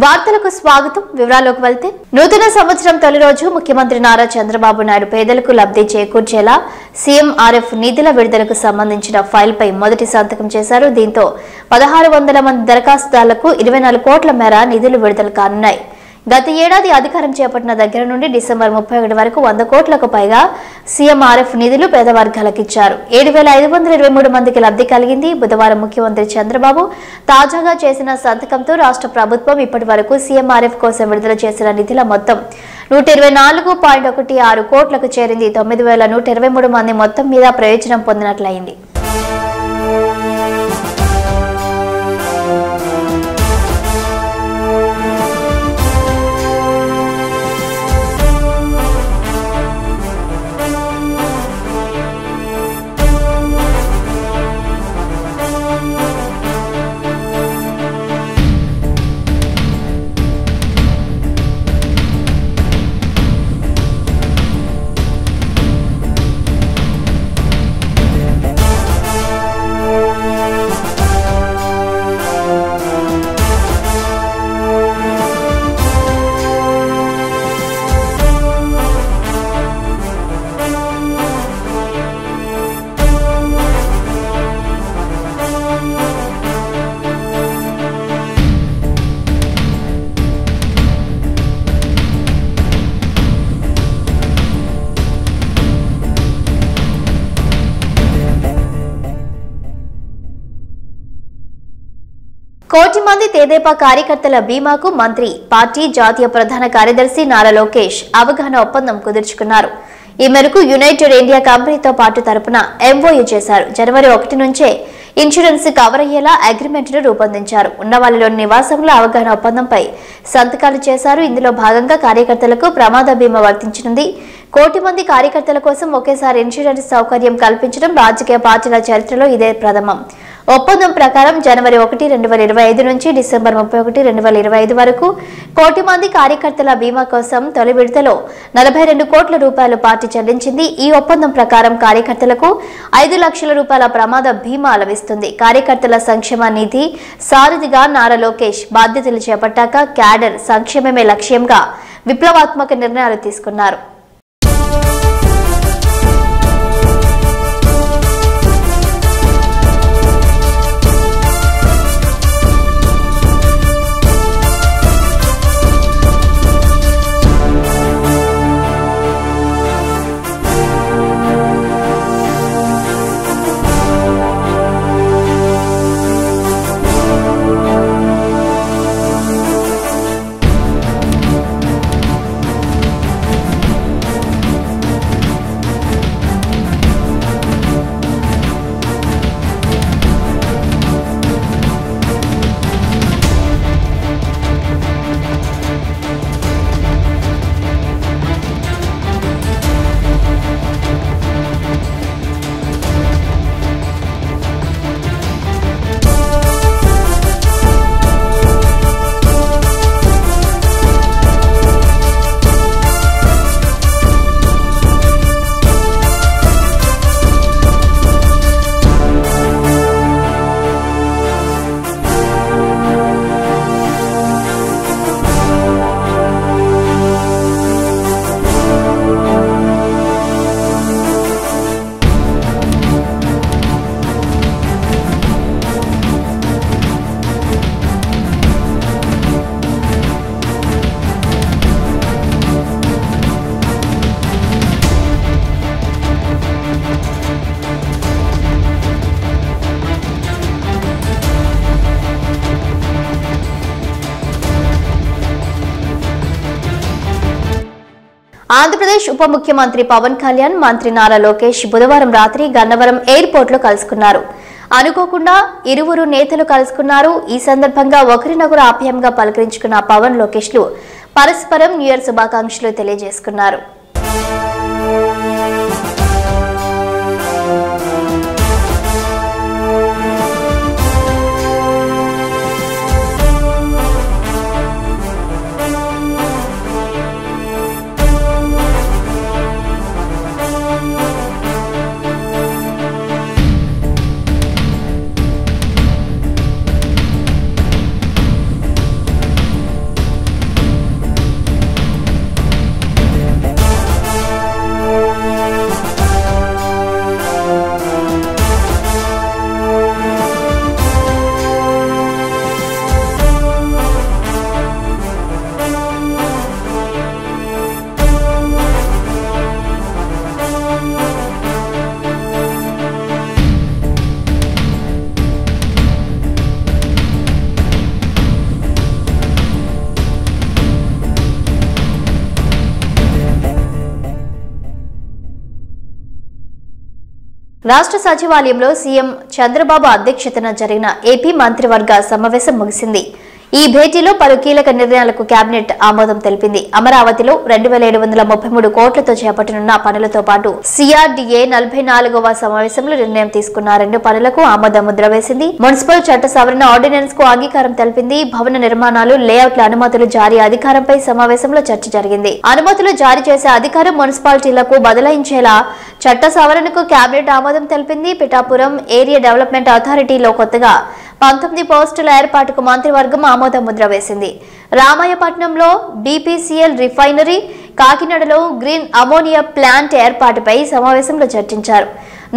వార్తలకు స్వాగతం. వివరాల్లోకి వెళ్తే నూతన సంవత్సరం తొలి రోజు ముఖ్యమంత్రి నారా చంద్రబాబు నాయుడు పేదలకు లబ్ధి చేకూర్చేలా సీఎంఆర్ఎఫ్ నిధుల విడుదలకు సంబంధించిన ఫైల్ పై మొదటి సంతకం చేశారు. దీంతో 1600 మంది దరఖాస్తుదారులకు 24 కోట్ల మేర నిధులు విడుదల కానున్నాయి. గత ఏడాది అధికారం చేపట్టిన దగ్గర నుండి డిసెంబర్ 31 వరకు 100 కోట్లకు పైగా సీఎంఆర్ఎఫ్ నిధులు పేద వర్గాలకు ఇచ్చారు. 7523 మందికి లబ్ధి కలిగింది. బుధవారం ముఖ్యమంత్రి చంద్రబాబు తాజాగా చేసిన సంతకంతో రాష్ట్ర ప్రభుత్వం ఇప్పటి వరకు సీఎంఆర్ఎఫ్ కోసం విడుదల చేసిన నిధుల మొత్తం 124.16 కోట్లకు చేరింది. 9123 మంది మొత్తం మీద ప్రయోజనం పొందినట్లయింది. కోటి మంది తెదేపా కార్యకర్తల బీమాకు మంత్రి పార్టీ జాతీయ ప్రధాన కార్యదర్శి నారా లోకేష్ అవగాహన ఒప్పందం కుదుర్చుకున్నారు. ఈ మేరకు యునైటెడ్ ఇండియా కంపెనీతో పాటు తరపున ఎంఓయూ చేశారు. జనవరి 1 నుంచే ఇన్సూరెన్స్ కవర్ అయ్యేలా అగ్రిమెంట్ను రూపొందించారు. ఉన్నవాళ్లలోని నివాసంలో అవగాహన ఒప్పందంపై సంతకాలు చేశారు. ఇందులో భాగంగా కార్యకర్తలకు ప్రమాద బీమా వర్తించనుంది. కోటి మంది కార్యకర్తల కోసం ఒకేసారి ఇన్సూరెన్స్ సౌకర్యం కల్పించడం రాజకీయ పార్టీల చరిత్రలో ఇదే ప్రథమం. ఒప్పందం ప్రకారం జనవరి 1, 2025 నుంచి డిసెంబర్ 31, 2025 వరకు కోటి మంది కార్యకర్తల బీమా కోసం తొలి విడతలో 42 కోట్ల రూపాయలు పార్టీ చెల్లించింది. ఈ ఒప్పందం ప్రకారం కార్యకర్తలకు 5 లక్షల రూపాయల ప్రమాద బీమా లభిస్తుంది. కార్యకర్తల సంక్షేమ నిధి సారథిగా నారా లోకేష్ బాధ్యతలు చేపట్టాక క్యాడర్ సంక్షేమమే లక్ష్యంగా విప్లవాత్మక నిర్ణయాలు తీసుకున్నారు. ఆంధ్రప్రదేశ్ ఉప ముఖ్యమంత్రి పవన్ కళ్యాణ్, మంత్రి నారా లోకేష్ బుధవారం రాత్రి గన్నవరం ఎయిర్పోర్ట్ లో కలుసుకున్నారు. అనుకోకుండా ఇరువురు నేతలు కలుసుకున్నారు. ఈ సందర్భంగా ఒకరినొకరు ఆప్యాయంగా పలకరించుకున్న పవన్, లోకేష్లు పరస్పరం న్యూ ఇయర్ శుభాకాంక్షలు తెలియజేసుకున్నారు. రాష్ట్ర సచివాలయంలో సీఎం చంద్రబాబు అధ్యక్షతన జరిగిన ఏపీ మంత్రివర్గ సమావేశం ముగిసింది. ఈ భేటీలో పలు కీలక నిర్ణయాలకు కేబినెట్ ఆమోదం తెలిపింది. అమరావతిలో 2733 కోట్లతో చేపట్టనున్న పనులతో పాటు సిఆర్డీఏ 44వ సమావేశంలో నిర్ణయం తీసుకున్న 2 పనులకు ఆమోద ముద్ర వేసింది. మున్సిపల్ చట్ట సవరణ ఆర్డినెన్స్ కు అంగీకారం తెలిపింది. భవన నిర్మాణాలు, లేఅవుట్ల అనుమతులు జారీ అధికారంపై సమావేశంలో చర్చ జరిగింది. అనుమతులు జారీ చేసే అధికారం మున్సిపాలిటీలకు బదలాయించేలా చట్ట సవరణకు కేబినెట్ ఆమోదం తెలిపింది. పిఠాపురం ఏరియా డెవలప్మెంట్ అథారిటీలో కొత్తగా 19 పోస్టుల ఏర్పాటుకు మంత్రివర్గం ఆమోద ముద్ర వేసింది. రామాయపట్నంలో బీపీసీఎల్ రిఫైనరీ, కాకినాడలో గ్రీన్ అమోనియా ప్లాంట్ ఏర్పాటుపై సమావేశంలో చర్చించారు.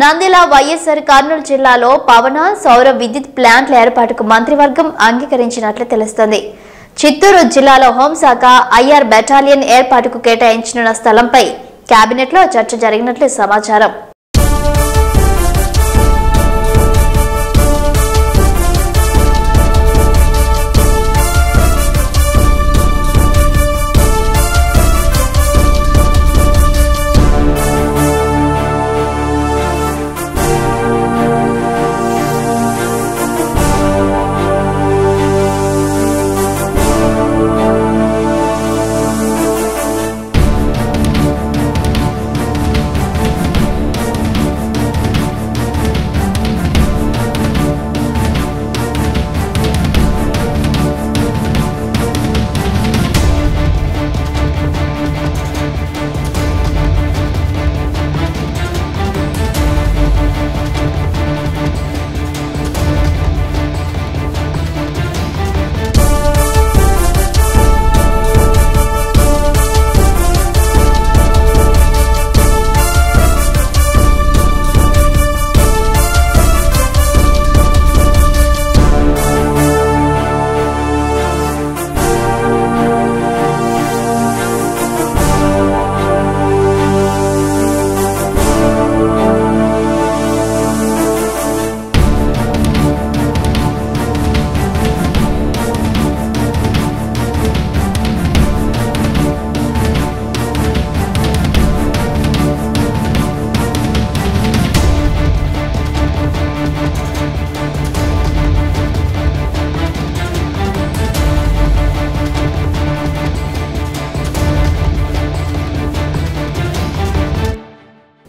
నంద్యాల, వైఎస్ఆర్, కర్నూలు జిల్లాలో పవన, సౌర విద్యుత్ ప్లాంట్ల ఏర్పాటుకు మంత్రివర్గం అంగీకరించినట్లు తెలుస్తోంది. చిత్తూరు జిల్లాలో హోంశాఖ ఐఆర్ బెటాలియన్ ఏర్పాటుకు కేటాయించిన స్థలంపై కేబినెట్లో చర్చ జరిగినట్లు సమాచారం.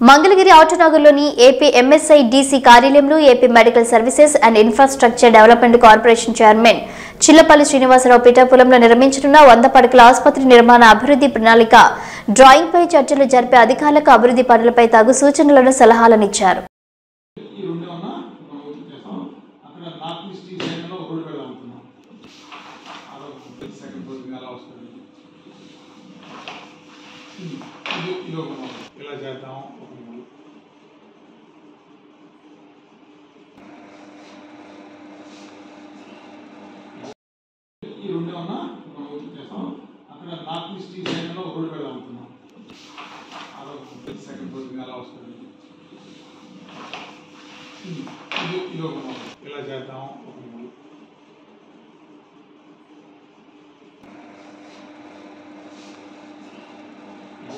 మంగళగిరి ఆటోనగర్లోని ఏపీ ఎంఎస్ఐ డీసీ కార్యాలయంలో AP medical services and infrastructure development corporation chairman Chillapalli Srinivasarao పిఠాపురంలో నిర్మించనున్న 100 పడకల ఆసుపత్రి నిర్మాణ అభివృద్ధి ప్రణాళిక డ్రాయింగ్ పై చర్చలు జరిపే అధికారులకు అభివృద్ధి పనులపై తగు సూచనలను, సలహాలను ఇచ్చారు.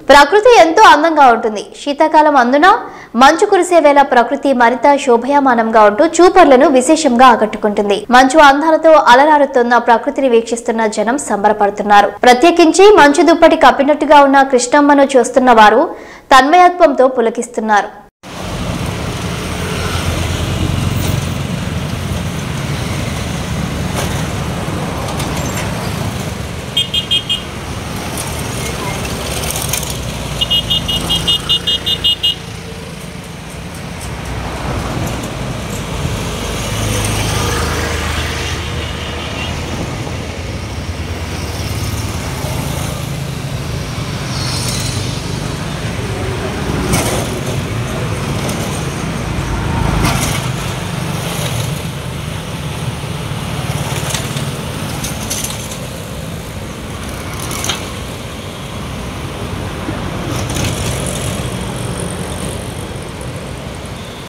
ప్రకృతి ఎంతో అందంగా ఉంటుంది. శీతాకాలం అందున మంచు కురిసే వేళ ప్రకృతి మరింత శోభయామానంగా ఉంటూ చూపర్లను విశేషంగా ఆకట్టుకుంటుంది. మంచు అందాలతో అలరారుతున్న ప్రకృతిని వీక్షిస్తున్న జనం సంబరపడుతున్నారు. ప్రత్యేకించి మంచు దుప్పటి కప్పినట్టుగా ఉన్న కృష్ణమ్మను చూస్తున్న వారు తన్మయత్వంతో పులకిస్తున్నారు.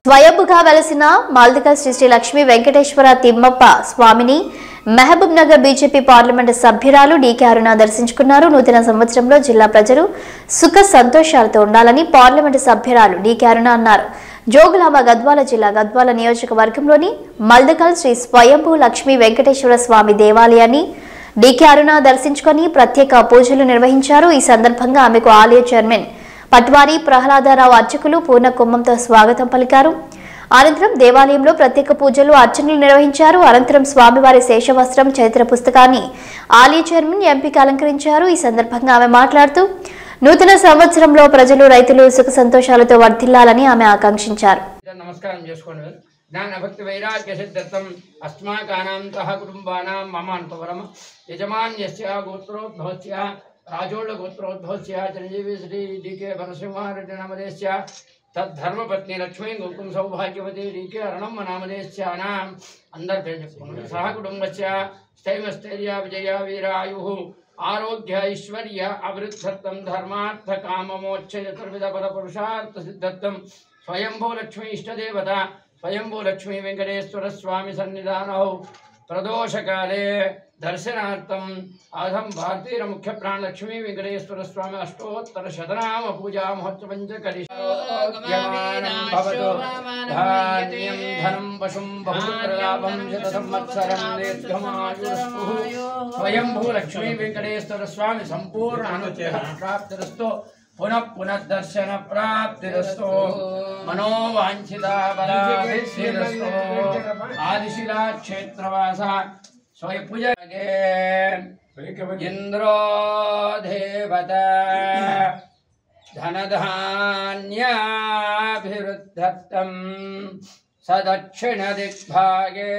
స్వయంభుగా వెలసిన మాల్దిక శ్రీ లక్ష్మీ వెంకటేశ్వర తిమ్మప్ప స్వామిని మహబూబ్ నగర్ బీజేపీ పార్లమెంట్ సభ్యురాలు డీకే అరుణ దర్శించుకున్నారు. నూతన సంవత్సరంలో జిల్లా ప్రజలు సుఖ సంతోషాలతో ఉండాలని పార్లమెంట్ సభ్యురాలు డీకే అరుణ అన్నారు. జోగులాంబ గద్వాల జిల్లా గద్వాల నియోజకవర్గంలోని మల్దకల్ శ్రీ స్వయంభూ లక్ష్మీ వెంకటేశ్వర స్వామి దేవాలయాన్ని డీకే అరుణ దర్శించుకుని ప్రత్యేక పూజలు నిర్వహించారు. ఈ సందర్భంగా ఆమెకు ఆలయ చైర్మన్ పట్వారి ప్రహ్లాదరావు అర్చకులు పూర్ణ కుంభంతో స్వాగతం పలికారు. అనంతరం దేవాలయంలో ప్రత్యేక పూజలు అర్చనలు నిర్వహించారు. అనంతరం స్వామివారి శేషవస్త్రం చరిత్ర పుస్తకాన్ని ఆలయ చైర్మన్ ఎంపీకి అలంకరించారు. ఈ సందర్భంగా ఆమె మాట్లాడుతూ నూతన సంవత్సరంలో ప్రజలు రైతులు సుఖ సంతోషాలతో వర్ధిల్లాలని ఆమె ఆకాంక్షించారు. నమస్కారం చేసుకోండి. జ్ఞాన భక్తి వైరాగ్య సిద్ధత్వం అస్మాకానాంతః కుటుంబానాం మమ అంతవరమ యజమాన్యస్య గోత్రోద్భవస్య రాజోళ్ళ గోత్రోద్భవస్య చిరంజీవి శ్రీ డీకే నరసింహారెడ్డి నామధేయస్య తద్ధర్మపత్ని లక్ష్మీ గోకుం సౌభాగ్యవతి డీకే అరుణమ్మ నామధేయస్యానాం అందరి పేరు చెప్పుకోండి. సహ కుటుంబస్య స్థైర్య విజయ వీరాయు ఆరోగ్య ఐశ్వర్య అభివృద్ధత్వం ధర్మార్థ కామమోక్ష చతుర్విధ పద పురుషార్థ సిద్ధత్వం స్వయంభూ లక్ష్మీ ఇష్టదేవత స్వయంభూ లక్ష్మీ వెంకటేశ్వర స్వామి సన్నిధానౌ ప్రదోషకాలే దర్శనార్థం ఆధం భారతీయ ముఖ్య ప్రాణ లక్ష్మీ వెంకటేశ్వర స్వామి అష్టోత్తర శతనామ పూజా మహోత్సవం ధాన్యం ధనం పశుం బహుప్రలాభం శత సంవత్సరం దీర్ఘమాయుః స్వయంభూ లక్ష్మీ వెంకటేశ్వర స్వామి సంపూర్ణ అనుగ్రహ ప్రాప్తిరస్తు पुनः पुनः दर्शन प्राप्तिरस्तु मनोवांछिता बलाभिसिद्धरस्तु आदिशिला क्षेत्रवासा स्वयं पूजके इंद्रो देवता धनधान्याभिवृद्धत्तं सदक्षिण दिग्भागे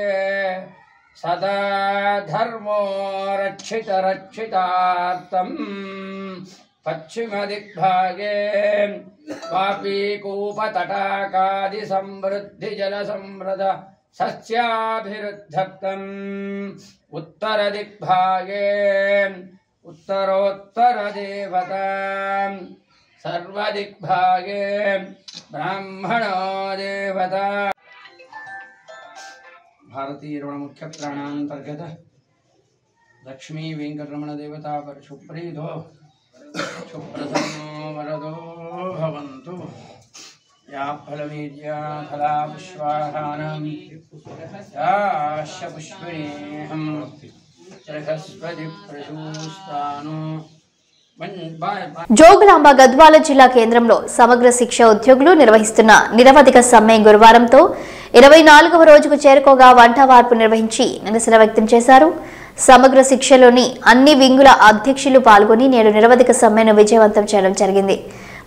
सदा धर्मो रक्षित रक्षितार्थम् पश्चिम दिग्भागे वापी कूपतटाकादि समृद्धि जल समृद्ध सस्याभिवृद्धत्तम् उत्तर दिग्भागे उत्तरोत्तर देवता सर्व दिग्भागे ब्राह्मणो देवता भारतीय मुख्य प्राणांतर्गत लक्ष्मी वेंकटरमण देवता पर सुप्रीतो शुप्रसन्नो वरदो भवन्तु या फलवीर्या फला पुष्पाहारं याश्च पुष्पिणीहं बृहस्पति प्रशूस्तानो జోగులాంబ గద్వాల జిల్లా కేంద్రంలో సమగ్ర శిక్ష ఉద్యోగులు నిర్వహిస్తున్న నిరవధిక సమ్మె గురువారంతో 24వ రోజుకు చేరుకోగా వంటవార్పు నిర్వహించి నిరసన వ్యక్తం చేశారు. సమగ్ర శిక్షలోని అన్ని వింగుల అధ్యక్షులు పాల్గొని నేడు నిరవధిక సమ్మెను విజయవంతం చేయడం జరిగింది.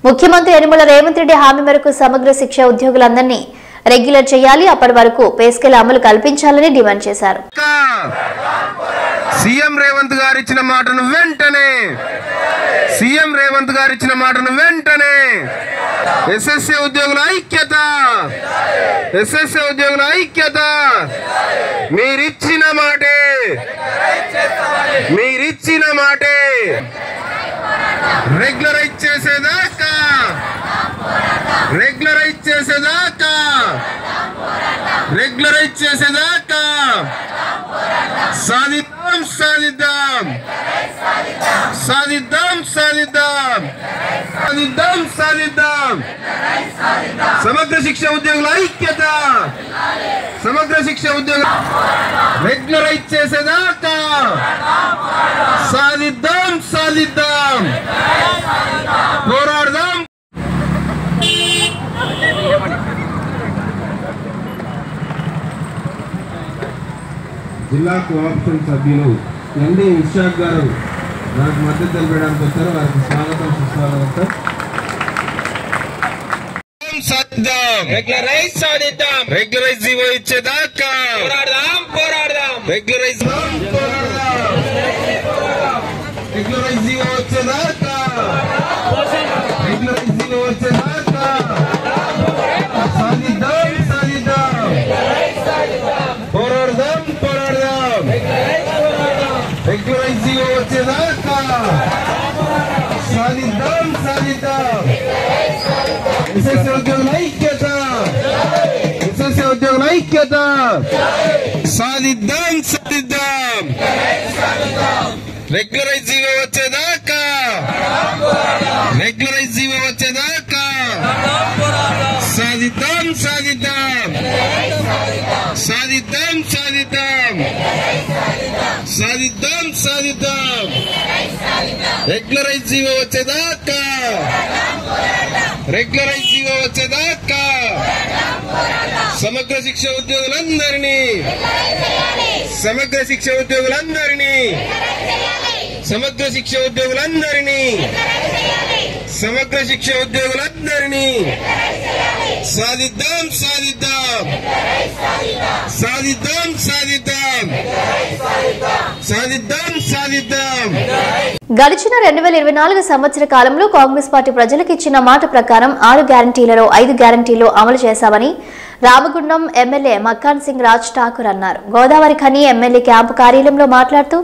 ముఖ్యమంత్రి యనమల రేవంత్ రెడ్డి హామీ మేరకు సమగ్ర శిక్ష ఉద్యోగులందరినీ రెగ్యులర్ చేయాలి, అప్పటి వరకు పే స్కేల్ అమలు కల్పించాలని డిమాండ్ చేశారు. సీఎం రేవంత్ గారు ఇచ్చిన మాటను వెంటనే ఎస్ఎస్సీ ఉద్యోగుల ఐక్యత మీరిచ్చిన మాటే రెగ్యులరైజ్ చేసేదాకా సాధిద్దాం. సమగ్ర శిక్ష ఉద్యోగుల ఐక్యత రెగ్యులరైజ్ చేసేదాకా సాధిద్దాం పోరాడదాం. జిల్లా కోఆప్షన్ సభ్యులు ఎండి ఇషాక్ గారు వారికి మద్దతు తెలిపడానికి వచ్చారు. వారికి స్వాగతం సుస్వాగతం. రెగ్యులరైజ్ జీవో ఇచ్చేదాకా పోరాడదాం. రెగ్యులరైజ్ జీవో వచ్చేదాకా పోరాడదాం. రెగ్యులరైజ్ జీవో వచ్చేదాకా సాధిద్దాం. ఎస్ఎస్సీ ఉద్యోగుల ఐక్యత సాధిద్దాం. రెగ్యులరైజ్ జీవో వచ్చేదాకా సాధిద్దాం సాధిద్దాం సాధిద్దాం సాధిద్దాం సాధిద్దాం సాధిద్దాం రెగ్యులరైజ్ జీవో వచ్చేదాకా రెగ్యులరైజ్ జీవో వచ్చేదాకా సమగ్ర శిక్ష ఉద్యోగులందరినీ సమగ్ర శిక్ష ఉద్యోగులందరినీ సమగ్ర శిక్ష ఉద్యోగులందరినీ సమగ్ర శిక్ష ఉద్యోగులందరినీ సాధిద్దాం సాధిద్దాం సాధిద్దాం సాధిద్దాం సాధిద్దాం సాధిద్దాం. గడిచిన 2024 సంవత్సర కాలంలో కాంగ్రెస్ పార్టీ ప్రజలకు ఇచ్చిన మాట ప్రకారం 6 గ్యారంటీలలో 5 గ్యారంటీలు అమలు చేశామని రామగుండం ఎమ్మెల్యే మక్కాన్ సింగ్ రాజ్ ఠాకూర్ అన్నారు. గోదావరి ఖని ఎమ్మెల్యే క్యాంపు కార్యాలయంలో మాట్లాడుతూ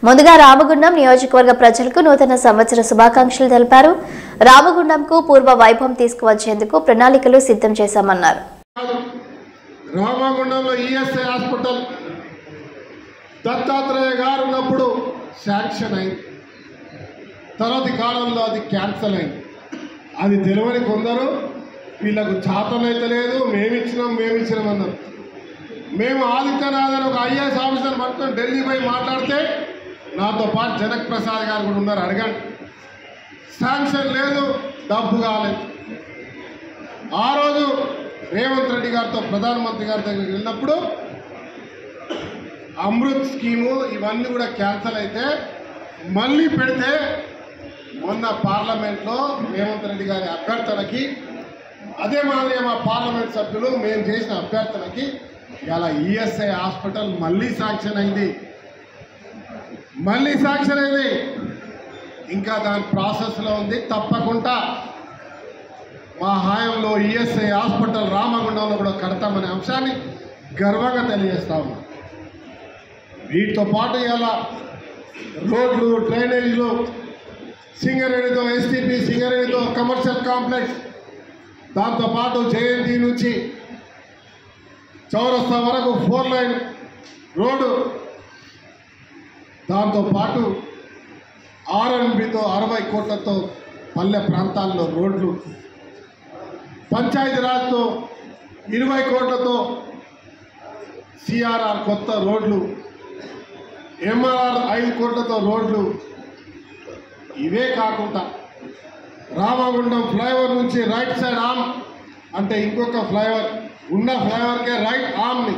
ముందుగా రామగుండం నియోజకవర్గ ప్రజలకు నూతన సంవత్సర శుభాకాంక్షలు తెలిపారు. రామగుండంకు పూర్వ వైభవం తీసుకువచ్చేందుకు ప్రణాళికలు సిద్ధం చేశామన్నారు. రామగుండంలో ఈఎస్ఐ హాస్పిటల్ దత్తాత్రేయ గారు ఉన్నప్పుడు శాంక్షన్ అయింది. తర్వాతి కాలంలో అది క్యాన్సల్ అయింది. అది తెలియని కొందరు వీళ్ళకు చాతనైతే లేదు, మేమిచ్చినాం అన్నారు. మేము ఆదిత్యనాథన్ ఒక ఐఏఎస్ ఆఫీసర్ పట్టుకొని ఢిల్లీ పోయి మాట్లాడితే నాతో పాటు జనక్ ప్రసాద్ గారు కూడా ఉన్నారు. అడగండి, శాంక్షన్ లేదు, డబ్బు కాలేదు. ఆ రోజు రేవంత్ రెడ్డి గారితో ప్రధానమంత్రి గారి దగ్గరికి వెళ్ళినప్పుడు అమృత్ స్కీము ఇవన్నీ కూడా క్యాన్సల్ అయితే మళ్ళీ పెడితే మొన్న పార్లమెంట్లో రేవంత్ రెడ్డి గారి అభ్యర్థనకి అదే మాదిరిగా మా పార్లమెంట్ సభ్యులు మేము చేసిన అభ్యర్థనకి ఇలా ఈఎస్ఐ హాస్పిటల్ మళ్ళీ శాంక్షన్ అయింది. ఇంకా దాని ప్రాసెస్లో ఉంది. తప్పకుండా మా హాయంలో ఈఎస్ఐ హాస్పిటల్ రామగుండంలో కూడా కడతామనే అంశాన్ని గర్వంగా తెలియజేస్తా ఉన్నాం. వీటితో పాటు ఇలా రోడ్లు, డ్రైనేజీలు, సింగరేణితో ఎస్టీపీ, సింగరేణితో కమర్షియల్ కాంప్లెక్స్, దాంతోపాటు జయంతి నుంచి చౌరస్తా వరకు 4 లైన్ రోడ్డు, దాంతోపాటు ఆర్ఎన్బితో 60 కోట్లతో పల్లె ప్రాంతాల్లో రోడ్లు, పంచాయతీరాజ్తో 20 కోట్లతో సిఆర్ఆర్ కొత్త రోడ్లు, ఎంఆర్ఆర్ 5 కోట్లతో రోడ్లు. ఇవే కాకుండా రామగుండం ఫ్లైఓవర్ నుంచి రైట్ సైడ్ ఆర్మ్ అంటే ఇంకొక ఫ్లైఓవర్ ఉన్న ఫ్లైఓవర్కే రైట్ ఆర్మ్ని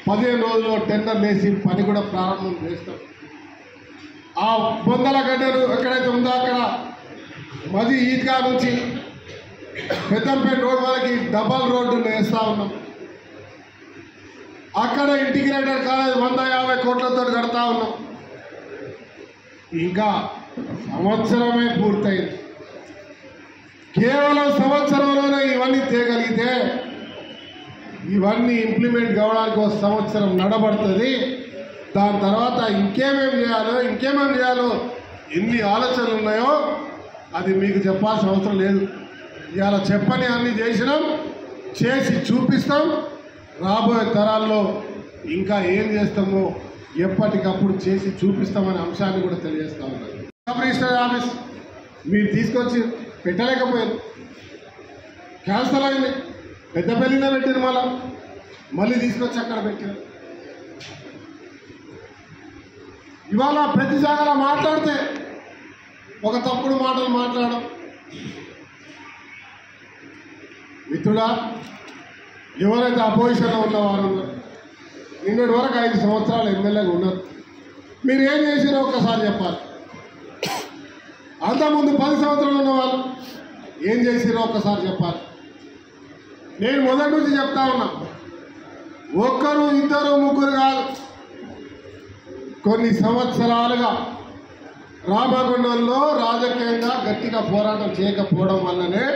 15 రోజుల్లో టెండర్ వేసి పని కూడా ప్రారంభం చేస్తాం. ఆ బొందల గడ్డలు ఎక్కడైతే ఉందో అక్కడ మది ఈద్గా నుంచి పెద్దంపేట రోడ్ వరకు డబల్ రోడ్డు వేస్తూ ఉన్నాం. అక్కడ ఇంటిగ్రేటెడ్ కాలేజ్ 150 కోట్లతో కడతా ఉన్నాం. ఇంకా సంవత్సరమే పూర్తయింది. కేవలం సంవత్సరంలోనే ఇవన్నీ తేగలిగితే ఇవన్నీ ఇంప్లిమెంట్ కావడానికి ఒక సంవత్సరం నడబడుతుంది. దాని తర్వాత ఇంకేమేమి చేయాలో ఎన్ని ఆలోచనలు ఉన్నాయో అది మీకు చెప్పాల్సిన అవసరం లేదు. ఇవాళ చెప్పని అన్నీ చేసినాం, చేసి చూపిస్తాం. రాబోయే తరాల్లో ఇంకా ఏం చేస్తామో ఎప్పటికప్పుడు చేసి చూపిస్తామనే అంశాన్ని కూడా తెలియజేస్తా ఉన్నాను. సబ్ రిజిస్టర్ ఆఫీస్ మీరు తీసుకొచ్చి పెట్టలేకపోయారు, క్యాన్సల్ అయింది. పెద్దపల్లిలో పెట్టిన మళ్ళీ తీసుకొచ్చి అక్కడ పెట్టారు. ఇవాళ ప్రతి జాగాలో మాట్లాడితే ఒక తప్పుడు మాటలు మాట్లాడడం. మిత్రుడా, ఎవరైతే అపోజిషన్లో ఉన్నవారు నిన్నటి వరకు 5 సంవత్సరాలు ఎమ్మెల్యేగా ఉన్నారు, మీరు ఏం చేసినా ఒక్కసారి చెప్పాలి. అంతకుముందు 10 సంవత్సరాలు ఉన్నవాళ్ళు ఏం చేసినా ఒక్కసారి చెప్పాలి. నేను మొదటి నుంచి చెప్తా ఉన్నా, ఒక్కరు, ఇద్దరు, ముగ్గురు కాదు, కొన్ని సంవత్సరాలుగా రామగుండంలో రాజకీయంగా గట్టిగా పోరాటం చేయకపోవడం వల్లనే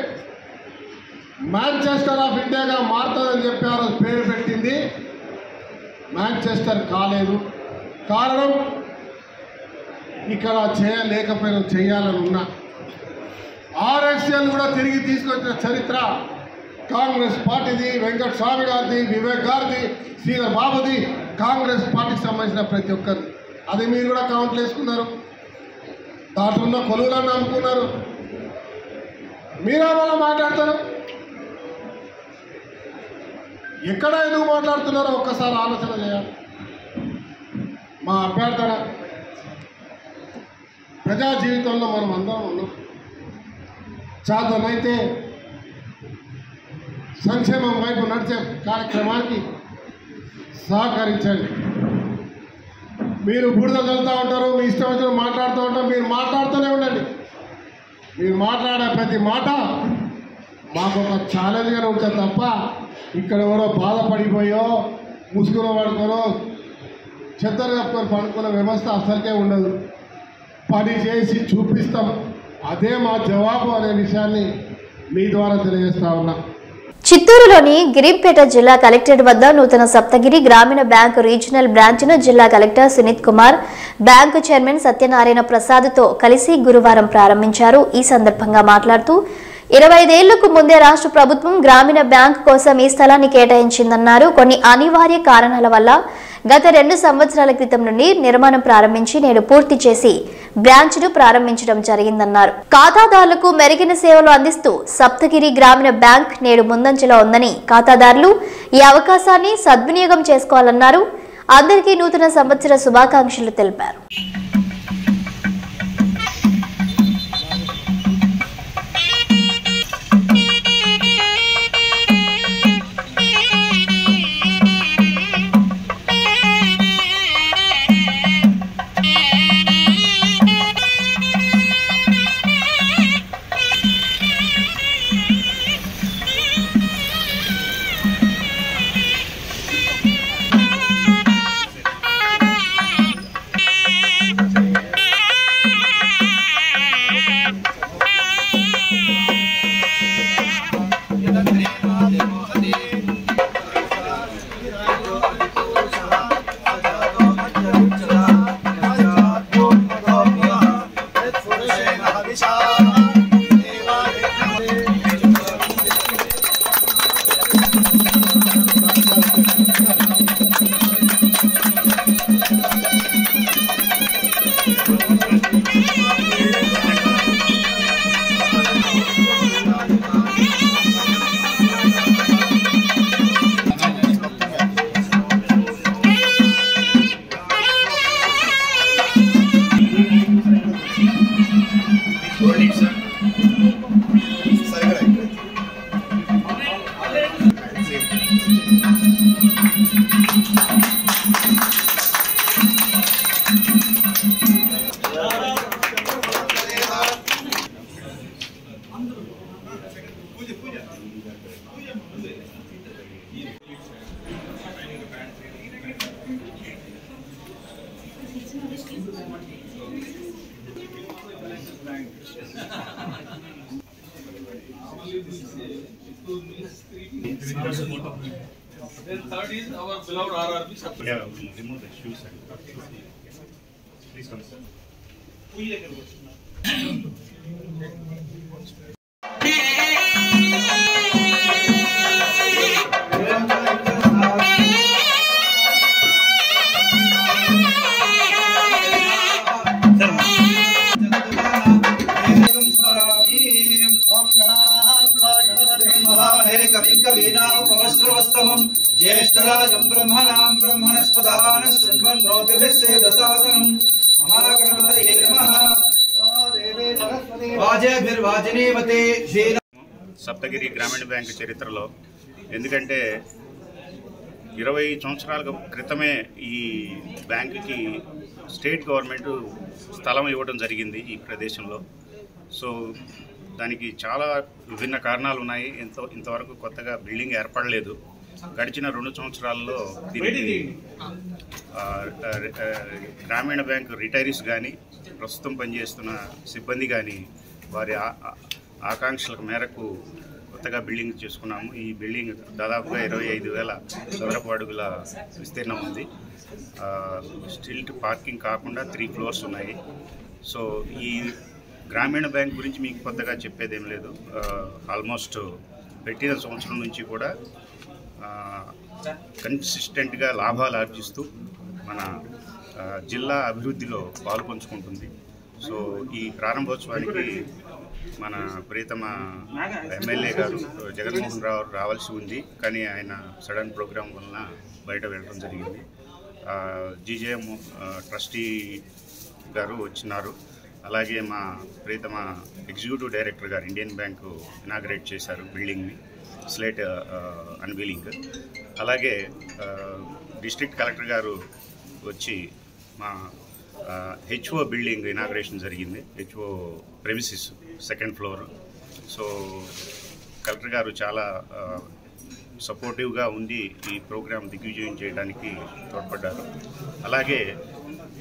మాంచెస్టర్ ఆఫ్ ఇండియాగా మారుతుందని చెప్పారు, పేరు పెట్టింది. మాంచెస్టర్ కాలేదు. కారణం ఇక్కడ చేయలేకపోయినా చేయాలని ఉన్నా. ఆర్ఎస్ఎల్ కూడా తిరిగి తీసుకొచ్చిన చరిత్ర కాంగ్రెస్ పార్టీది, వెంకట స్వామి గారిది, వివేక్ గారిది, శ్రీధర్ బాబుది, కాంగ్రెస్ పార్టీకి సంబంధించిన ప్రతి ఒక్కరు. అది మీరు కూడా కౌంట్లు వేసుకున్నారు, దాంట్లో ఉన్న కొలువులను నమ్ముకున్నారు. మీరేమన్నా మాట్లాడతారు? ఎక్కడ ఎందుకు మాట్లాడుతున్నారో ఒక్కసారి ఆలోచన చేయాలి. మా అభ్యర్థన ప్రజా జీవితంలో మనం అందరం ఉన్నాం. చాతనైతే సంక్షేమం వైపు నడిచే కార్యక్రమానికి సహకరించండి. మీరు బురద చల్లుతూ ఉంటారు, మీ ఇష్టం వచ్చిన మాట్లాడుతూ ఉంటారు. మీరు మాట్లాడుతూనే ఉండండి. మీరు మాట్లాడే ప్రతి మాట మాకు ఒక ఛాలెంజ్గానే ఉంటుంది తప్ప ఇక్కడ ఎవరో బాధపడిపోయో ముసుగులో పడుకోరో చెద్దరు కప్పుకొని పడుకునే వ్యవస్థ అసలుకే ఉండదు. పని చేసి చూపిస్తాం, అదే మా జవాబు అనే విషయాన్ని మీ ద్వారా తెలియజేస్తా ఉన్నా. చిత్తూరులోని గిరింపేట జిల్లా కలెక్టరేట్ వద్ద నూతన సప్తగిరి గ్రామీణ బ్యాంకు రీజనల్ బ్రాంచ్ను జిల్లా collector Suneet Kumar, bank chairman Satyanarayana ప్రసాద్తో కలిసి గురువారం ప్రారంభించారు. ఈ సందర్భంగా మాట్లాడుతూ 25 ఏళ్లకు ముందే రాష్ట్ర ప్రభుత్వం గ్రామీణ బ్యాంకు కోసం ఈ స్థలాన్ని కేటాయించిందన్నారు. కొన్ని అనివార్య కారణాల వల్ల గత 2 సంవత్సరాల క్రితం నుండి నిర్మాణం ప్రారంభించి నేడు పూర్తి చేసి బ్రాంచ్ను ప్రారంభించడం జరిగిందన్నారు. ఖాతాదారులకు మెరుగైన సేవలు అందిస్తూ సప్తగిరి గ్రామీణ బ్యాంక్ నేడు ముందంజలో ఉందని, ఖాతాదారులు ఈ అవకాశాన్ని సద్వినియోగం చేసుకోవాలన్నారు. అందరికీ నూతన సంవత్సర శుభాకాంక్షలు తెలిపారు. Then third is our beloved RRB. Yeah, remove the shoes. Please come, sir. ज्येष्ठराजं ब्रह्मणां ब्रह्मणस्पदान शृण्वन् नोतिभिस्सेदसादनं महागणपतये नमः वाजेभिर्वाजिनीवते श्रीरा సప్తగిరి గ్రామీణ బ్యాంక్ చరిత్రలో ఎందుకంటే 20 సంవత్సరాల క్రితమే ఈ బ్యాంకుకి స్టేట్ గవర్నమెంట్ స్థలం ఇవ్వడం జరిగింది ఈ ప్రదేశంలో. సో దానికి చాలా విభిన్న కారణాలు ఉన్నాయి. ఇంతవరకు కొత్తగా బిల్డింగ్ ఏర్పడలేదు. గడిచిన 2 సంవత్సరాల్లో దీనికి గ్రామీణ బ్యాంకు రిటైరీస్ కానీ ప్రస్తుతం పనిచేస్తున్న సిబ్బంది కానీ వారి ఆకాంక్షల మేరకు కొత్తగా బిల్డింగ్ చేసుకున్నాము. ఈ బిల్డింగ్ దాదాపుగా 25,000 చదరపు అడుగుల విస్తీర్ణం ఉంది. స్టిల్ట్ పార్కింగ్ కాకుండా 3 ఫ్లోర్స్ ఉన్నాయి. సో ఈ గ్రామీణ బ్యాంక్ గురించి మీకు కొత్తగా చెప్పేదేం లేదు. ఆల్మోస్ట్ పెట్టిన సంవత్సరం నుంచి కూడా కన్సిస్టెంట్గా లాభాలు ఆర్జిస్తూ మన జిల్లా అభివృద్ధిలో పాలుపంచుకుంటుంది. సో ఈ ప్రారంభోత్సవానికి మన ప్రీతమ ఎమ్మెల్యే గారు జగన్మోహన్ రావు రావాల్సి ఉంది, కానీ ఆయన సడన్ ప్రోగ్రాం వలన బయట వెళ్ళడం జరిగింది. జీజేఎం ట్రస్టీ గారు వచ్చినారు. అలాగే మా ప్రీతమ ఎగ్జిక్యూటివ్ డైరెక్టర్ గారు ఇండియన్ బ్యాంకు ఇనాగ్రేట్ చేశారు బిల్డింగ్ని, స్లేట్ అన్వీలింగ్. అలాగే డిస్ట్రిక్ట్ కలెక్టర్ గారు వచ్చి మా హెచ్ఓ బిల్డింగ్ ఇనాగ్రేషన్ జరిగింది, HO premises 2nd floor. So collector గారు చాలా సపోర్టివ్గా ఉండి ఈ ప్రోగ్రాం దిగ్విజయం చేయడానికి తోడ్పడ్డారు. అలాగే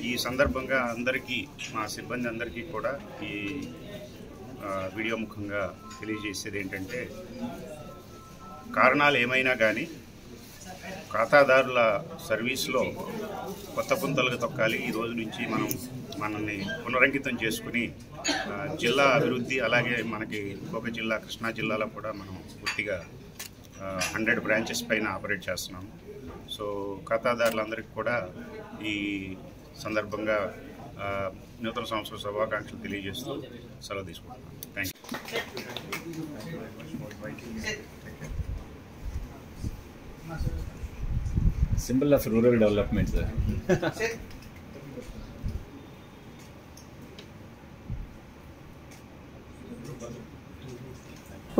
ఈ సందర్భంగా అందరికీ, మా సిబ్బంది అందరికీ కూడా ఈ వీడియో ముఖంగా తెలియజేసేది ఏంటంటే, కారణాలు ఏమైనా కానీ ఖాతాదారుల సర్వీస్లో కొత్త పుంతలకు తొక్కాలి. ఈ రోజు నుంచి మనల్ని పునరంకితం చేసుకుని జిల్లా అభివృద్ధి, అలాగే మనకి ఇంకొక జిల్లా కృష్ణా జిల్లాలో కూడా మనం పూర్తిగా 100 బ్రాంచెస్ పైన ఆపరేట్ చేస్తున్నాము. సో ఖాతాదారులందరికీ కూడా ఈ సందర్భంగా నూతన సంవత్సర శుభాకాంక్షలు తెలియజేస్తూ సెలవు తీసుకుంటున్నాను. Thank you. Symbol of rural development, sir.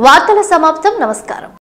వార్తల సమాప్తం. నమస్కారం.